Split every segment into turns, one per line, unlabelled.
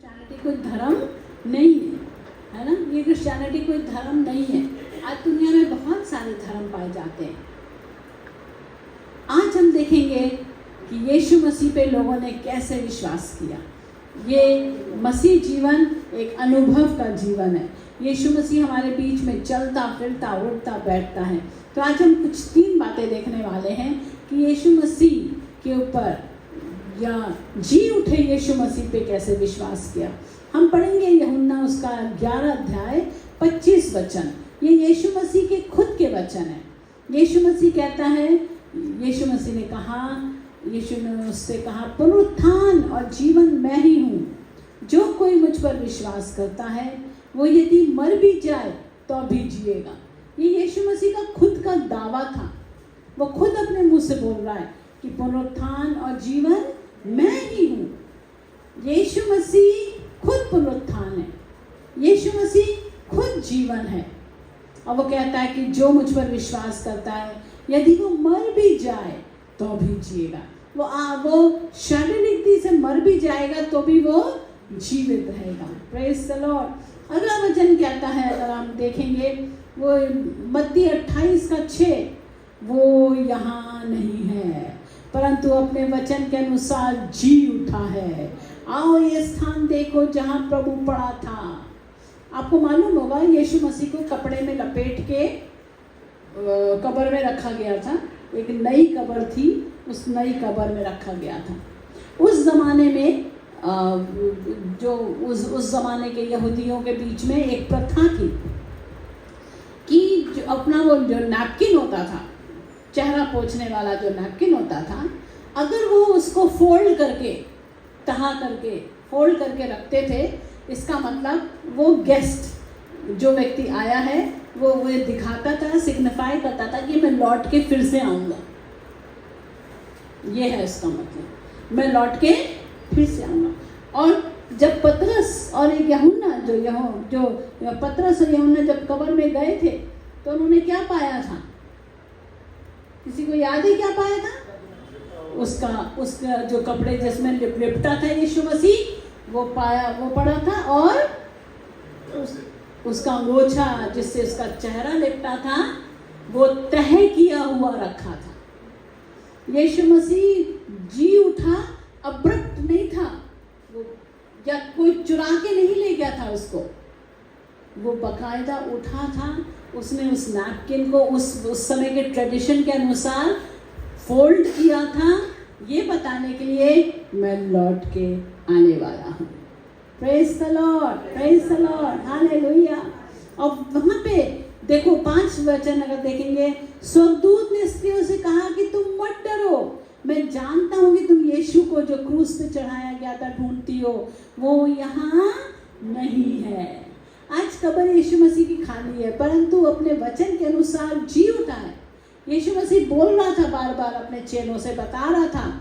Christianity कोई धर्म नहीं है ना। ये क्रिश्चियनिटी कोई धर्म नहीं है। आज दुनिया में बहुत सारे धर्म पाए जाते हैं। आज हम देखेंगे कि यीशु मसीह पे लोगों ने कैसे विश्वास किया। ये मसीह जीवन एक अनुभव का जीवन है। यीशु मसीह हमारे बीच में चलता फिरता उठता बैठता है। तो आज हम कुछ 3 बातें देखने वाले हैं कि यीशु मसीह के ऊपर या जी उठे यीशु मसीह पे कैसे विश्वास किया। हम पढ़ेंगे यूहन्ना उसका 11 अध्याय 25 वचन। ये यीशु मसीह के खुद के वचन है। यीशु मसीह कहता है, यीशु मसीह ने कहा, यीशु ने उससे कहा, पुनरुत्थान और जीवन मैं ही हूँ। जो कोई मुझ पर विश्वास करता है वो यदि मर भी जाए तो भी जिएगा। ये यीशु मसीह का खुद का दावा था। वो खुद अपने मुंह से बोल रहा है कि पुनरुत्थान और जीवन मैं ही हूँ। यीशु मसीह खुद पुनरुत्थान है। यीशु मसीह खुद जीवन है। और वो कहता है कि जो मुझ पर विश्वास करता है यदि वो मर भी जाए तो भी जिएगा। वो शारीरिक रीति से मर भी जाएगा तो भी वो जीवित रहेगा। Praise the Lord. अगला वचन कहता है, अगर हम देखेंगे वो मत्ती 28:6, वो यहाँ नहीं है परंतु अपने वचन के अनुसार जी उठा है। आओ ये स्थान देखो जहाँ प्रभु पड़ा था। आपको मालूम होगा यीशु मसीह को कपड़े में लपेट के कब्र में रखा गया था। एक नई कब्र थी, उस नई कब्र में रखा गया था। उस ज़माने में जो उस ज़माने के यहूदियों के बीच में एक प्रथा थी कि जो अपना वो जो नैपकिन होता था, चेहरा पोंछने वाला जो नैपकिन होता था, अगर वो उसको फोल्ड करके फोल्ड करके रखते थे, इसका मतलब वो गेस्ट जो व्यक्ति आया है वो दिखाता था, सिग्निफाई करता था कि मैं लौट के फिर से आऊँगा। ये है इसका मतलब, मैं लौट के फिर से आऊँगा। और जब पतरस और यूहन्ना जो पतरस और यूहन्ना जब कब्र में गए थे तो उन्होंने क्या पाया था? किसी को याद है क्या पाया था? उसका जो कपड़े जिसमें लिपटा था यीशु मसीह, वो पड़ा था, और उसका अंगोछा जिससे उसका चेहरा लिपटा था वो तह किया हुआ रखा था। यीशु मसीह जी उठा, अब्रप्ट नहीं था वो, या कोई चुरा के नहीं ले गया था उसको। वो बकायदा उठा था। उसने उस नैपकिन को उस समय के ट्रेडिशन के अनुसार फोल्ड किया था, ये बताने के लिए मैं लौट के आने वाला हूँ। Praise the Lord, praise the Lord, hallelujah. और वहाँ पे देखो 5 वचन अगर देखेंगे, स्वर्गदूत ने स्त्रियों से कहा कि तुम मत डरो, मैं जानता हूँ कि तुम यीशु को जो क्रूस पे चढ़ाया गया था ढूंढती हो, वो यहाँ नहीं है। आज कब्र यीशु मसीह की खाली है, परंतु अपने वचन के अनुसार जी उठा है। यीशु मसीह बोल रहा था, बार बार अपने चेलों से बता रहा था,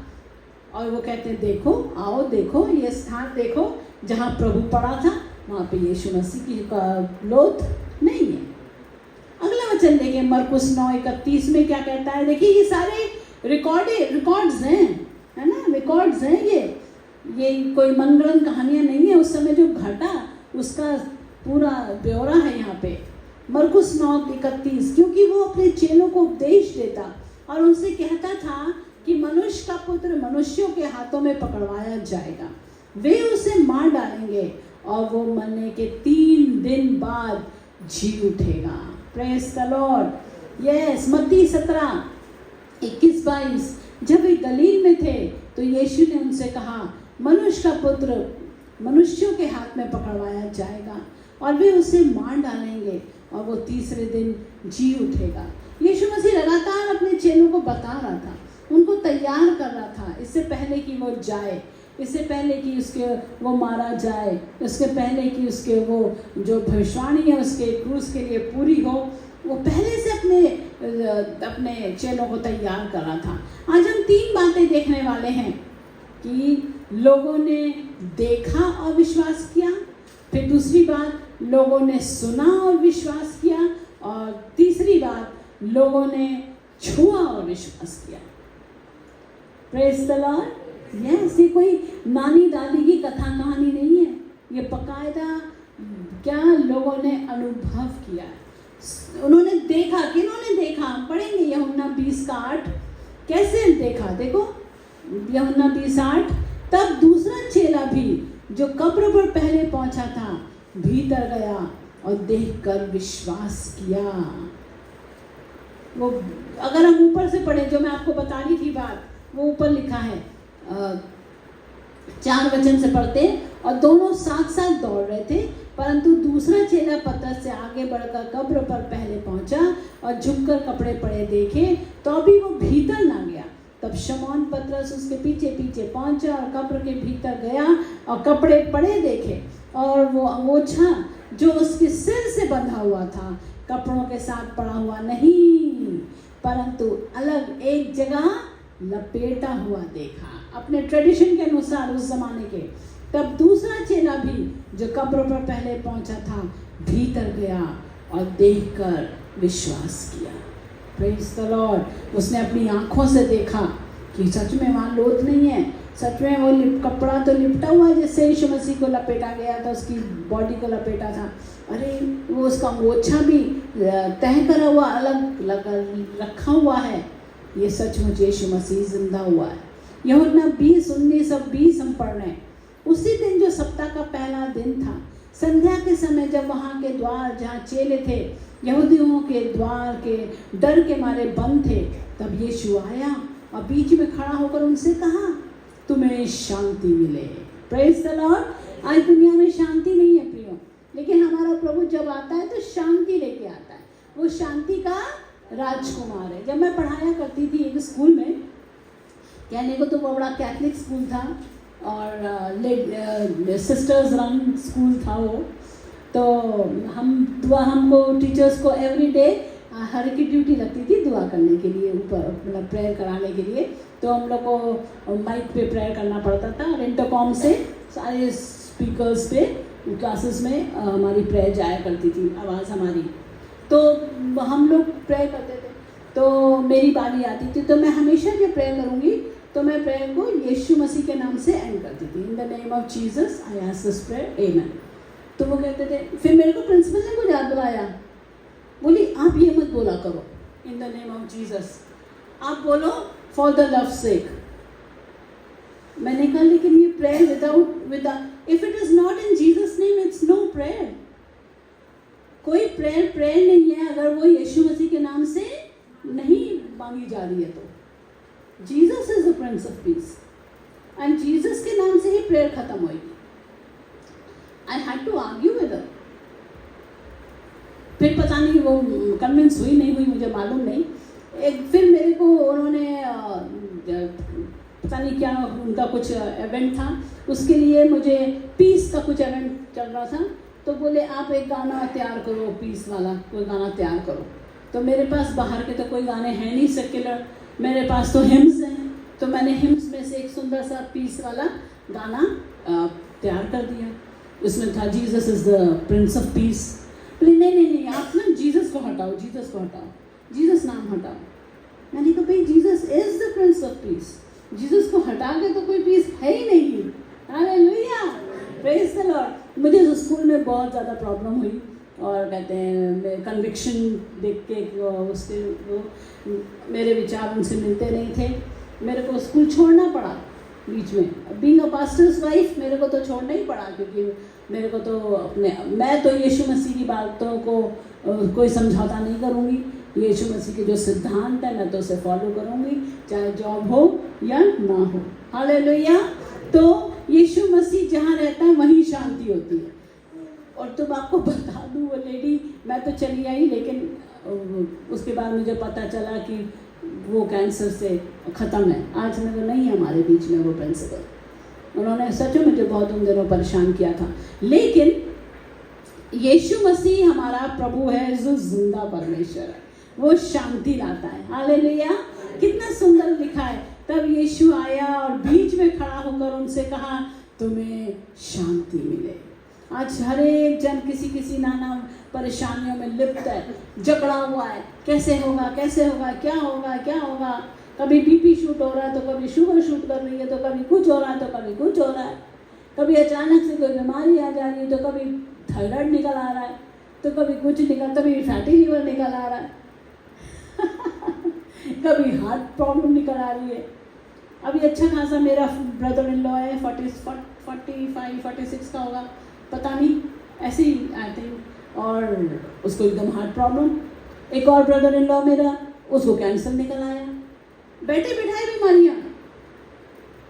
और वो कहते हैं देखो, आओ देखो, ये स्थान देखो जहाँ प्रभु पड़ा था, वहाँ पे यीशु मसीह की लोथ नहीं है। अगला वचन देखिए, मरकुस 9:31 में क्या कहता है। देखिए ये सारे रिकॉर्ड्स हैं, है ना, रिकॉर्ड्स हैं। ये कोई मनगढ़ंत कहानियाँ नहीं है। उस समय जो घटा उसका पूरा ब्यौरा है यहाँ पे। मरकुस 9:31, क्योंकि वो अपने चेलों को उपदेश देता और उनसे कहता था कि मनुष्य का पुत्र मनुष्यों के हाथों में पकड़वाया जाएगा, वे उसे मार डालेंगे और वो मरने के 3 दिन बाद जी उठेगा। Praise the Lord. यस, मत्ती 17:21-22, जब वे गलील में थे तो यीशु ने उनसे कहा, मनुष्य का पुत्र मनुष्यों के हाथ में पकड़वाया जाएगा और वे उसे मार डालेंगे और वो तीसरे दिन जी उठेगा। यीशु मसीह लगातार अपने चेलों को बता रहा था, उनको तैयार कर रहा था, इससे पहले कि वो जाए, इससे पहले कि वो मारा जाए, इससे पहले कि उसके वो जो भविष्यवाणी है उसके क्रूस के लिए पूरी हो, वो पहले से अपने चेलों को तैयार कर रहा था। आज हम 3 बातें देखने वाले हैं कि लोगों ने देखा और विश्वास किया, फिर दूसरी बात लोगों ने सुना और विश्वास किया, और तीसरी बात लोगों ने छुआ और विश्वास किया। Praise the Lord. यस, ये कोई नानी दादी की कथा कहानी नहीं है। ये बकायदा क्या लोगों ने अनुभव किया है। उन्होंने देखा, किन्होंने देखा, पढ़ेंगे यूहन्ना 20:8 कैसे देखा। देखो यूहन्ना 20:8, तब दूसरा चेला भी जो कब्र पर पहले पहुंचा था भीतर गया और देखकर विश्वास किया। वो अगर हम ऊपर से पढ़े, जो मैं आपको बता रही थी बात, वो ऊपर लिखा है 4 वचन से पढ़ते, और दोनों साथ साथ दौड़ रहे थे, परंतु दूसरा चेला पतरस से आगे बढ़कर कब्र पर पहले पहुंचा और झुककर कपड़े पड़े देखे, तो अभी वो भीतर ना गया। तब शमौन पतरस उसके पीछे पीछे पहुंचा और कब्र के भीतर गया और कपड़े पड़े देखे, और वो अंगोछा जो उसके सिर से बंधा हुआ था कपड़ों के साथ पड़ा हुआ नहीं, परंतु अलग एक जगह लपेटा हुआ देखा, अपने ट्रेडिशन के अनुसार उस जमाने के। तब दूसरा चेला भी जो कब्र पर पहले पहुंचा था भीतर गया और देखकर विश्वास किया। Praise the Lord. उसने अपनी आंखों से देखा कि सच में वहाँ लोथ नहीं है, सच में वो कपड़ा तो लिपटा हुआ है जिससे यीशु मसीह को लपेटा गया था, उसकी बॉडी को लपेटा था। अरे वो उसका मोछा भी तह करा हुआ अलग रखा हुआ है, ये सचमुच यीशु मसीह जिंदा हुआ है। यूहन्ना 20:19 और 20 हम पढ़ रहे हैं। उसी दिन जो सप्ताह का पहला दिन था, संध्या के समय, जब वहाँ के द्वार जहाँ चेले थे यहूदियों के द्वार के डर के मारे बंद थे, तब यीशु आया और बीच में खड़ा होकर उनसे कहा, तुम्हें शांति मिले। Praise the Lord. आज दुनिया में शांति नहीं है प्रियो, लेकिन हमारा प्रभु जब आता है तो शांति लेके आता है। वो शांति का राजकुमार है। जब मैं पढ़ाया करती थी एक स्कूल में, कहने को तो वो बड़ा कैथलिक स्कूल था और सिस्टर्स रन स्कूल था वो, तो हमको टीचर्स को एवरी डे हर की ड्यूटी लगती थी दुआ करने के लिए, ऊपर मतलब प्रेयर कराने के लिए। तो हम लोग को माइक पे प्रेयर करना पड़ता था और इंटरकॉम से सारे स्पीकर्स पे क्लासेस में हमारी प्रेयर जाया करती थी, आवाज़ हमारी। तो हम लोग प्रेयर करते थे, तो मेरी बारी आती थी, तो मैं हमेशा जब प्रेयर करूँगी तो मैं प्रेयर को यीशु मसीह के नाम से एंड करती थी। In the name of Jesus I ask this prayer, amen. तो वो कहते थे, फिर मेरे को प्रिंसिपल ने कुछ याद बुलाया, बोली आप ये मत बोला करो इन द नेम ऑफ जीसस, आप बोलो फॉर द लव सेक। मैंने कहा लेकिन ये prayer without if it is not in Jesus name it's no prayer. कोई प्रेयर नहीं है अगर वो यीशु मसीह के नाम से नहीं मांगी जा रही है। तो Jesus is the prince of peace and Jesus के नाम से ही प्रेयर खत्म होगी। I had to argue with her. फिर पता नहीं वो कन्विंस हुई नहीं हुई, मुझे मालूम नहीं। फिर मेरे को उन्होंने पता नहीं क्या उनका कुछ इवेंट था, उसके लिए मुझे पीस का कुछ इवेंट चल रहा था, तो बोले आप एक गाना तैयार करो, पीस वाला कोई गाना तैयार करो। तो मेरे पास बाहर के तो कोई गाने हैं नहीं सेक्युलर, मेरे पास तो हिम्स हैं। तो मैंने हिम्स में से एक सुंदर सा पीस वाला गाना तैयार कर दिया। उसमें था Jesus is the prince of piece. बोले नहीं आप ना जीसस को हटाओ, जीसस को हटाओ, जीसस नाम हटाओ। मैंने कहा भाई Jesus is the prince of piece, Jesus को हटा के तो कोई पीस है ही नहीं। Hallelujah, praise the Lord. मुझे उस स्कूल में बहुत ज़्यादा प्रॉब्लम हुई और कहते हैं कन्विक्शन देख के उसके वो मेरे विचार उनसे मिलते नहीं थे, मेरे को स्कूल छोड़ना पड़ा बीच में। बीइंग अ पास्टर्स वाइफ मेरे को तो छोड़ना ही पड़ा, क्योंकि मेरे को तो मैं तो यीशु मसीह की बातों को कोई समझौता नहीं करूँगी। यीशु मसीह के जो सिद्धांत है मैं तो उसे फॉलो करूँगी, चाहे जॉब हो या ना हो। हालेलुया। तो यीशु मसीह जहाँ रहता है वहीं शांति होती है। और तुम आपको बता दूँ, वो लेडी, मैं तो चली आई, लेकिन उसके बाद मुझे पता चला कि वो कैंसर से ख़त्म है। आज में तो नहीं है हमारे बीच में वो प्रिंसिपल। उन्होंने सच में मुझे बहुत उन दिनों परेशान किया था। लेकिन यीशु मसीह हमारा प्रभु है जो जिंदा परमेश्वर है, वो शांति लाता है। हालेलुया। कितना सुंदर लिखा है, तब यीशु आया और बीच में खड़ा होकर उनसे कहा तुम्हें शांति मिले। आज हर एक जन किसी नाना परेशानियों में लिप्त है, जकड़ा हुआ है, कैसे होगा, क्या होगा। कभी बीपी शूट हो रहा है तो कभी शुगर शूट कर रही है, तो कभी कुछ हो रहा है तो कभी कुछ हो रहा है। कभी अचानक से कोई बीमारी आ जा रही है, तो कभी थायराइड निकल आ रहा है, तो कभी कुछ निकल, कभी फैटी लीवर निकल आ रहा है कभी हार्ट प्रॉब्लम निकल आ रही है। अभी अच्छा खासा मेरा ब्रदर इन लॉ है, 45-46 का होगा, पता नहीं, ऐसे ही आई थिंक, और उसको एकदम हार्ट प्रॉब्लम। एक और ब्रदर इन लॉ मेरा, उसको कैंसर निकल आया। बैठे बिठाए बीमारियाँ।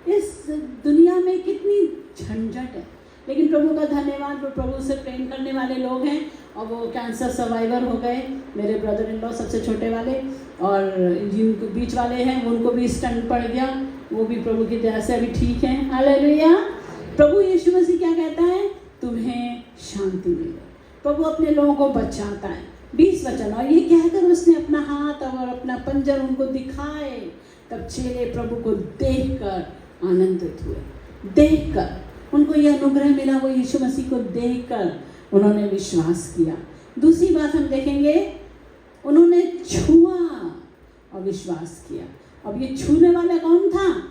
इस दुनिया में कितनी झंझट है, लेकिन प्रभु का धन्यवाद, वो प्रभु से प्रेम करने वाले लोग हैं, और वो कैंसर सर्वाइवर हो गए। मेरे ब्रदर इन लॉ सबसे छोटे वाले, और जिनको बीच वाले हैं उनको भी स्टंट पड़ गया, वो भी प्रभु की दया से अभी ठीक है। हालेलुया। प्रभु यीशु मसीह क्या कहता है? तुम्हें शांति मिले। प्रभु अपने लोगों को बचाता है। 20 वचन, और ये कहकर उसने अपना हाथ और अपना पंजर उनको दिखाए। तब चेले प्रभु को देखकर आनंदित हुए। देखकर उनको यह अनुग्रह मिला, वो यीशु मसीह को देखकर उन्होंने विश्वास किया। दूसरी बात हम देखेंगे, उन्होंने छुआ और विश्वास किया। अब ये छूने वाला कौन था?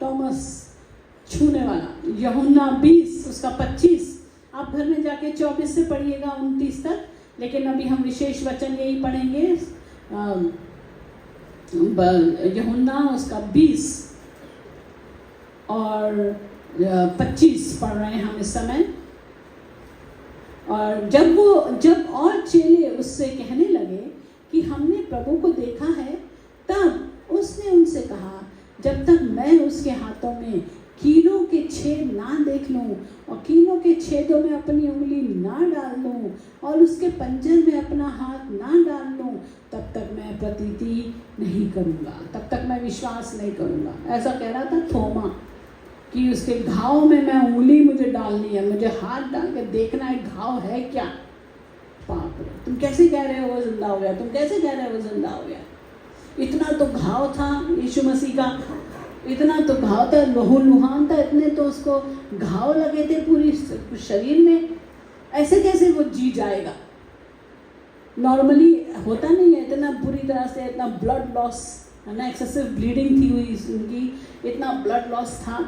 थॉमस छूने वाला। यूहन्ना 20 उसका 25, आप घर में जाके 24 से पढ़िएगा 29 तक, लेकिन अभी हम विशेष वचन यही पढ़ेंगे। यूहन्ना उसका 20 और 25 पढ़ रहे हैं हम इस समय। और जब और चेले उससे कहने लगे कि हमने प्रभु को देखा है, तब उसने उनसे कहा, जब तक मैं उसके हाथों में कीलों के छेद ना देख लूं और कीलों के छेदों में अपनी उंगली ना डाल लूं और उसके पंजर में अपना हाथ ना डाल लूं, तब तक मैं प्रतीति नहीं करूंगा, तब तक मैं विश्वास नहीं करूंगा। ऐसा कह रहा था थोमा कि उसके घाव में मैं उंगली मुझे डालनी है, मुझे हाथ डाल के देखना है घाव है क्या। बाप रे, तुम कैसे कह रहे हो वो जिंदा हो गया? तुम कैसे कह रहे हो वो जिंदा हो गया? इतना तो घाव था यीशु मसीह का, इतना तो घाव था, लहू लुहान था, इतने तो उसको घाव लगे थे पूरी शरीर में। ऐसे कैसे वो जी जाएगा? नॉर्मली होता नहीं है इतना बुरी तरह से, इतना ब्लड लॉस है ना, एक्सेसिव ब्लीडिंग थी हुई उनकी, इतना ब्लड लॉस था,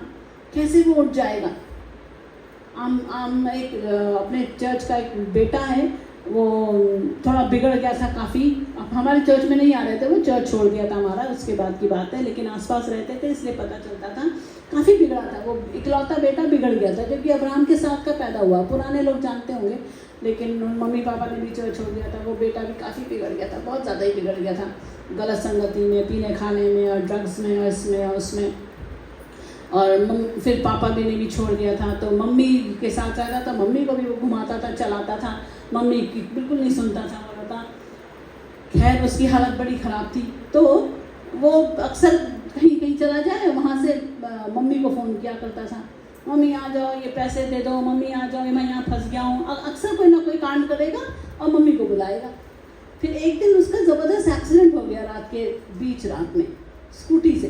कैसे वो उठ जाएगा? एक अपने चर्च का एक बेटा है, वो थोड़ा बिगड़ गया था काफ़ी। अब हमारे चर्च में नहीं आ रहे थे, वो चर्च छोड़ गया था हमारा, उसके बाद की बात है, लेकिन आसपास रहते थे इसलिए पता चलता था। काफ़ी बिगड़ा था वो, इकलौता बेटा बिगड़ गया था, जबकि अब्राहम के साथ का पैदा हुआ। पुराने लोग जानते होंगे, लेकिन मम्मी पापा ने भी चर्च छोड़ दिया था। वो बेटा भी काफ़ी बिगड़ गया था, बहुत ज़्यादा ही बिगड़ गया था, गलत संगति में, पीने खाने में और ड्रग्स में और इसमें और उसमें। और फिर पापा भी ने भी छोड़ दिया था, तो मम्मी के साथ रहता था, मम्मी को भी वो घुमाता था, चलाता था, मम्मी की बिल्कुल नहीं सुनता था, बोलता। खैर उसकी हालत बड़ी ख़राब थी, तो वो अक्सर कहीं कहीं चला जाए, वहाँ से मम्मी को फ़ोन किया करता था, मम्मी आ जाओ, ये पैसे दे दो, मम्मी आ जाओ, मैं यहाँ फंस गया हूँ। अक्सर कोई ना कोई कांड करेगा और मम्मी को बुलाएगा। फिर एक दिन उसका ज़बरदस्त एक्सीडेंट हो गया, रात के बीच रात में स्कूटी से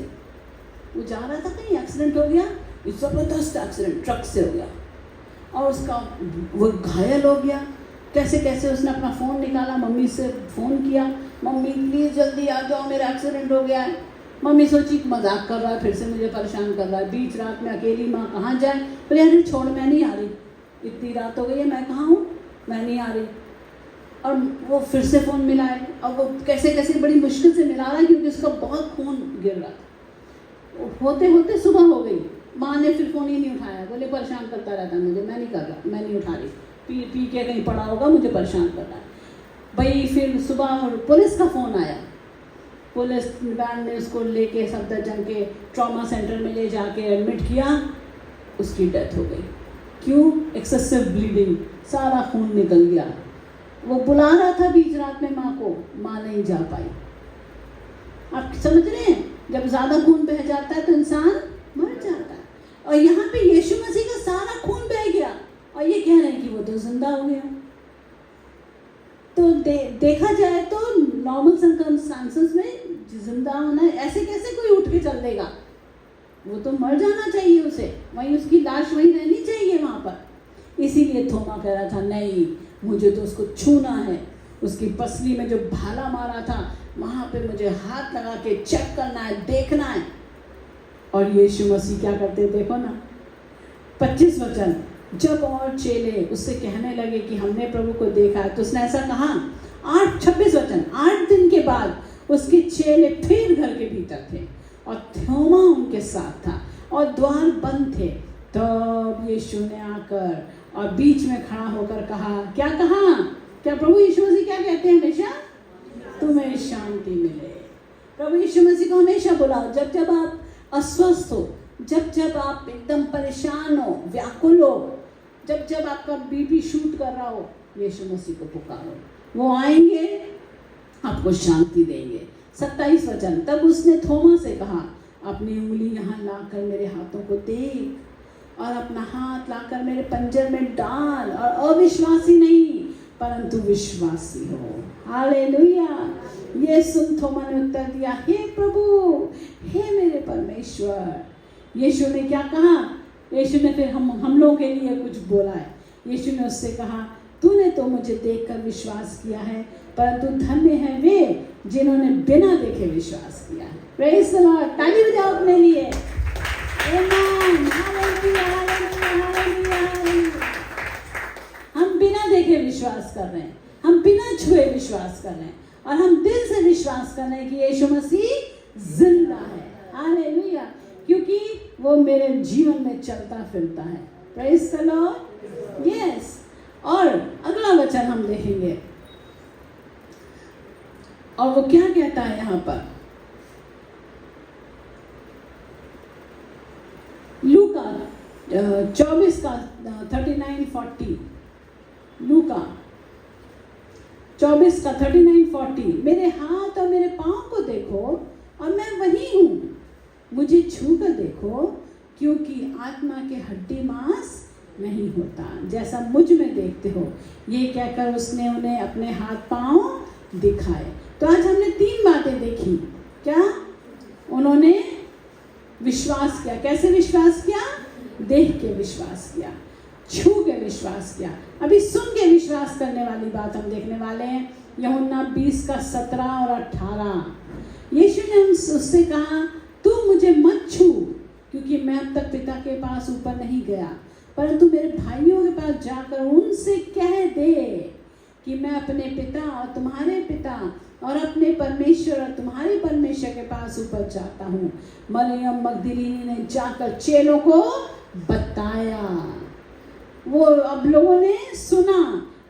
वो जा रहा था, कहीं एक्सीडेंट हो गया, ज़बरदस्त एक्सीडेंट ट्रक से हो गया, और उसका वो घायल हो गया। कैसे कैसे उसने अपना फ़ोन निकाला, मम्मी से फ़ोन किया, मम्मी प्लीज़ जल्दी आ जाओ, मेरा एक्सीडेंट हो गया है। मम्मी सोची मजाक कर रहा है, फिर से मुझे परेशान कर रहा है, बीच रात में अकेली माँ कहाँ जाए। बोले अरे छोड़, मैं नहीं आ रही, इतनी रात हो गई है, मैं कहाँ हूँ, मैं नहीं आ रही। और वो फिर से फ़ोन मिलाए, और वो कैसे कैसे बड़ी मुश्किल से मिला रहा है, क्योंकि उसका बहुत खून गिर रहा था। होते होते सुबह हो गई, माँ ने फिर फ़ोन ही नहीं उठाया, बोले परेशान करता रहता मुझे, मैं नहीं कर रहा, मैं नहीं उठा रही, पी के कहीं पड़ा होगा, मुझे परेशान कर रहा है भाई। फिर सुबह पुलिस का फ़ोन आया, पुलिस वैन ने उसको लेके सफदरजंग के ट्रॉमा सेंटर में ले जाके एडमिट किया, उसकी डेथ हो गई। क्यों? एक्सेसिव ब्लीडिंग, सारा खून निकल गया। वो बुला रहा था बीच रात में माँ को, माँ नहीं जा पाई। आप समझ रहे हैं, जब ज़्यादा खून बह जाता है तो इंसान मर जाता है। और यहाँ पे यीशु मसीह का सारा खून बह गया, और ये कह रहे हैं कि वो तो जिंदा हो गया। तो देखा जाए तो नॉर्मल सर्कमस्टांसेस में जिंदा होना, ऐसे कैसे कोई उठ के चल देगा? वो तो मर जाना चाहिए उसे, वहीं उसकी लाश वहीं रहनी चाहिए वहाँ पर। इसीलिए थोमा कह रहा था नहीं, मुझे तो उसको छूना है, उसकी पसली में जो भाला मारा था वहाँ पे मुझे हाथ लगा के चेक करना है, देखना है। और यीशु मसीह क्या करते देखो ना, 25 वचन, जब और चेले उससे कहने लगे कि हमने प्रभु को देखा है, तो उसने ऐसा कहा। 26 वचन, 8 दिन के बाद उसके चेले फिर घर के भीतर थे और थोमा उनके साथ था और द्वार बंद थे। तब यीशु ने आकर और बीच में खड़ा होकर कहा, क्या कहा? क्या प्रभु यीशु मसीह क्या कहते हैं? हमेशा तुम्हें शांति मिले। प्रभु यीशु मसीह को हमेशा बुलाओ। जब जब आप अस्वस्थ हो, जब जब आप एकदम परेशान हो, व्याकुल हो, जब जब आपका बीपी शूट कर रहा हो, यीशु मसीह को पुकारो, वो आएंगे, आपको शांति देंगे। 27 वचन, तब उसने थोमा से कहा, अपनी उंगली यहाँ लाकर मेरे हाथों को देख और अपना हाथ लाकर मेरे पंजर में डाल और अविश्वासी नहीं परंतु विश्वासी हो। हालेलुया। ये सुन थोमा ने उत्तर दिया, हे प्रभु, हे मेरे परमेश्वर। यीशु ने क्या कहा? यीशु ने फिर हम लोगों के लिए कुछ बोला है। यीशु ने उससे कहा, तूने तो मुझे देखकर विश्वास किया है, परंतु धन्य है वे जिन्होंने बिना देखे विश्वास किया है। Praise the Lord. ताली बजाओ अपने लिए। आमीन। Hallelujah, hallelujah, hallelujah, hallelujah. हम बिना देखे विश्वास कर रहे हैं, हम बिना छुए विश्वास कर रहे हैं और हम दिल से विश्वास कर रहे हैं कि यीशु मसीह जिंदा है। हालेलुया। क्योंकि वो मेरे जीवन में चलता फिरता है। Praise the Lord. यस। और अगला वचन हम देखेंगे और वो क्या कहता है यहाँ पर। लूका 24 का 39-40, लूका 24 का 39-40, मेरे हाथ और मेरे पाँव को देखो और मैं वही हूँ, मुझे छू कर देखो, क्योंकि आत्मा के हड्डी मांस नहीं होता जैसा मुझ में देखते हो। ये कहकर उसने उन्हें अपने हाथ पांव दिखाए। तो आज हमने 3 बातें देखी। क्या? उन्होंने विश्वास किया। कैसे विश्वास किया? देख के विश्वास किया, छू के विश्वास किया। अभी सुन के विश्वास करने वाली बात हम देखने वाले हैं। यूहन्ना 20 का 17 और 18। यीशु ने उससे कहा, तू मुझे मत छू, क्योंकि मैं अब तक पिता के पास ऊपर नहीं गया, परंतु मेरे भाइयों के पास जाकर उनसे कह दे कि मैं अपने पिता और तुम्हारे पिता और अपने परमेश्वर और तुम्हारे परमेश्वर के पास ऊपर जाता हूँ। मरियम मगदलीनी ने जाकर चेलों को बताया। वो अब लोगों ने सुना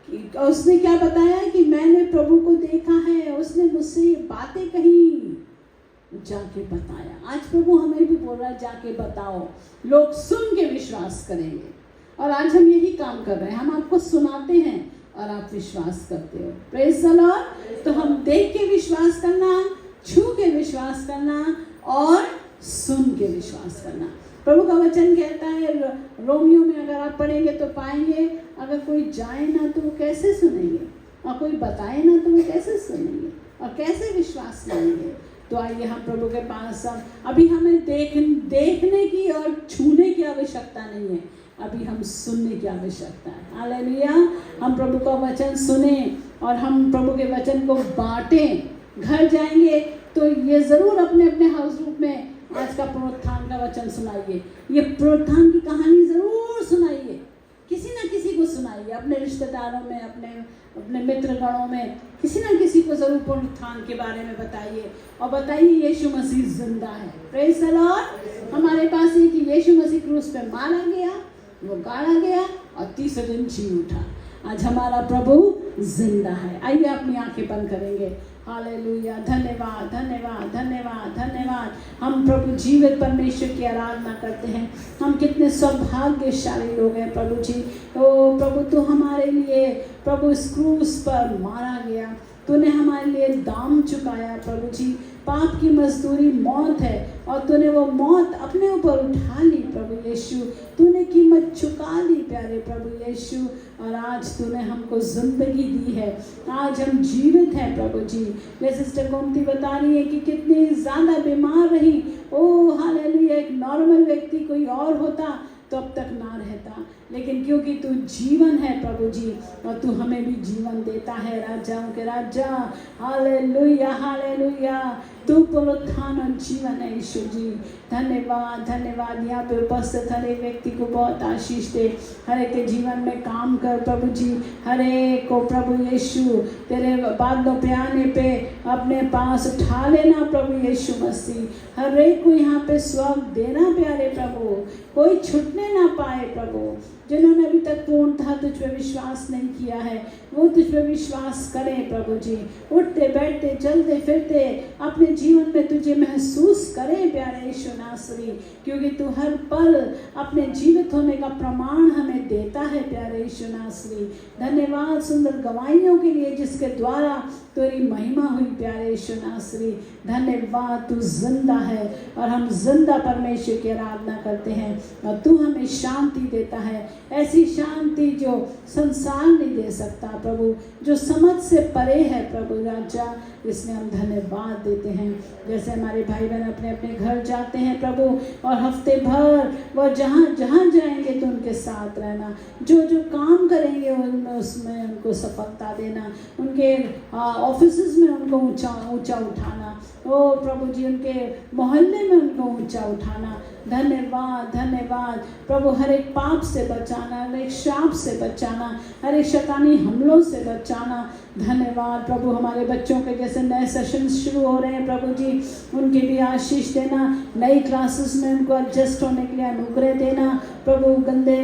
कि उसने क्या बताया कि मैंने प्रभु को देखा है, उसने मुझसे ये बातें कही। जाके बताया। आज प्रभु हमें भी बोल रहा है, जाके बताओ। लोग सुन के विश्वास करेंगे और आज हम यही काम कर रहे हैं। हम आपको सुनाते हैं और आप विश्वास करते हो। Praise the Lord. तो हम देख के विश्वास करना, छू के विश्वास करना और सुन के विश्वास करना। प्रभु का वचन कहता है रोमियो में, अगर आप पढ़ेंगे तो पाएंगे, अगर कोई जाए ना तो वो कैसे सुनेंगे, और कोई बताए ना तो वो कैसे सुनेंगे और कैसे विश्वास करेंगे। तो आइए हम प्रभु के पास अभी हमें देखने की और छूने की आवश्यकता नहीं है, अभी हम सुनने की आवश्यकता है। हालेलुया। हम प्रभु का वचन सुने और हम प्रभु के वचन को बांटें। घर जाएंगे तो ये ज़रूर अपने अपने हाउस ग्रुप में आज का पुनरुत्थान का वचन सुनाइए, ये पुनरुत्थान की कहानी ज़रूर सुनाइए, किसी ना किसी को सुनाइए, अपने रिश्तेदारों में, अपने मित्रगणों में, किसी ना किसी को ज़रूर पुनरुत्थान के बारे में बताइए और बताइए यीशु मसीह जिंदा है। Praise the Lord. हमारे पास ये कि यीशु मसीह क्रूस पे मारा गया, वो गाड़ा गया और तीसरे दिन जी उठा। आज हमारा प्रभु जिंदा है। आइए अपनी आंखें बंद करेंगे। हालेलुया। धन्यवाद, धन्यवाद, धन्यवाद, धन्यवाद। हम प्रभु जीवित परमेश्वर की आराधना करते हैं। हम कितने सौभाग्यशाली लोग हैं प्रभु जी। ओ प्रभु, तू हमारे लिए प्रभु इस क्रूस पर मारा गया, तूने हमारे लिए दाम चुकाया प्रभु जी। पाप की मजदूरी मौत है और तूने वो मौत अपने ऊपर उठा ली प्रभु यीशु। तूने कीमत चुका ली प्यारे प्रभु यीशु, और आज तूने हमको जिंदगी दी है। आज हम जीवित हैं प्रभु जी। मेरी सिस्टर गोमती बता रही है कि कितनी ज़्यादा बीमार रही। ओ हालेलुया। एक नॉर्मल व्यक्ति कोई और होता तो अब तक ना रहता, लेकिन क्योंकि तू जीवन है प्रभु जी और तू हमें भी जीवन देता है, राजाओं के राजा। Hallelujah, hallelujah. तू पुनरुत्थान और जीवन है यीशु जी। धन्यवाद धन्यवाद। यहाँ पे उपस्थित हर एक व्यक्ति को बहुत आशीष दे, हर एक के जीवन में काम कर प्रभु जी। हर एक को प्रभु यीशु तेरे बादलों पे आने पे अपने पास उठा लेना प्रभु यीशु मसीह। हर एक को यहाँ पे स्वर्ग देना प्यारे प्रभु, कोई छूटने ना पाए प्रभु। जिन्होंने अभी तक पूर्णतः तुझ पे विश्वास नहीं किया है वो तुझ पे विश्वास करें प्रभु जी। उठते बैठते चलते फिरते अपने जीवन में तुझे महसूस करें प्यारे यीशु नासरी, क्योंकि तू हर पल अपने जीवित होने का प्रमाण हमें देता है प्यारे यीशु नासरी। धन्यवाद सुंदर गवाहियों के लिए जिसके द्वारा तेरी महिमा हुई प्यारे यीशु नासरी। धन्यवाद, तू जिंदा है और हम जिंदा परमेश्वर की आराधना करते हैं और तू हमें शांति देता है, ऐसी शांति जो संसार नहीं दे सकता प्रभु, जो समझ से परे है प्रभु राजा। इसमें हम धन्यवाद देते हैं। जैसे हमारे भाई बहन अपने अपने घर जाते हैं प्रभु और हफ्ते भर वह जहाँ जहाँ जाएंगे तो उनके साथ रहना, जो जो काम करेंगे उसमें उनको सफलता देना, उनके ऑफिस में उनको ऊंचा ऊंचा उठाना, ओ प्रभु जी उनके मोहल्ले में उनको ऊंचा उठाना। धन्यवाद धन्यवाद प्रभु, हर एक पाप से बचाना, हर एक श्राप से बचाना, हर एक शैतानी हमलों से बचाना। धन्यवाद प्रभु, हमारे बच्चों के जैसे नए सेशन शुरू हो रहे हैं प्रभु जी, उनकी भी आशीष देना, नई क्लासेस में उनको एडजस्ट होने के लिए अनुग्रह देना प्रभु। गंदे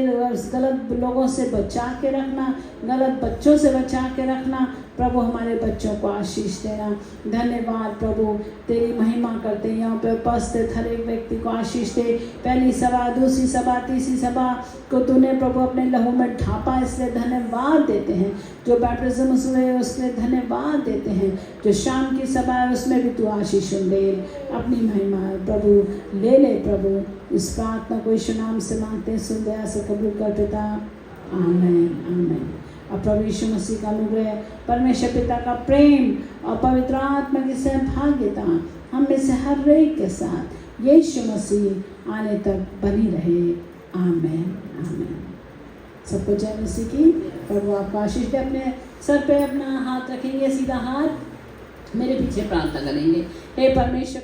गलत लोगों से बचा के रखना, गलत बच्चों से बचा के रखना प्रभु, हमारे बच्चों को आशीष देना। धन्यवाद प्रभु, तेरी महिमा करते हैं। यहाँ पे उपस्थित हर एक व्यक्ति को आशीष दे। पहली सभा, दूसरी सभा, तीसरी सभा को तूने प्रभु अपने लहू में ढापा, इसलिए धन्यवाद देते हैं। जो बैप्टिज्म हुए उसके लिए धन्यवाद देते हैं। जो शाम की सभा है उसमें भी तू आशीष दे, अपनी महिमा प्रभु ले ले प्रभु। इस प्रार्थना को यीशु नाम से मांगते हैं, सुन दया से कबूल कर पिता, आमीन आमीन। और प्रभु यीशु मसीह का अनुग्रह, परमेश्वर पिता का प्रेम और पवित्र आत्मा की सहभागिता हम में से हर एक के साथ यीशु मसीह आने तक बनी रहे। आमीन आमीन। सबको जय मसीह की। प्रभु आपको आशीष दे। अपने सर पे अपना हाथ रखेंगे, सीधा हाथ, मेरे पीछे प्रार्थना करेंगे। हे परमेश्वर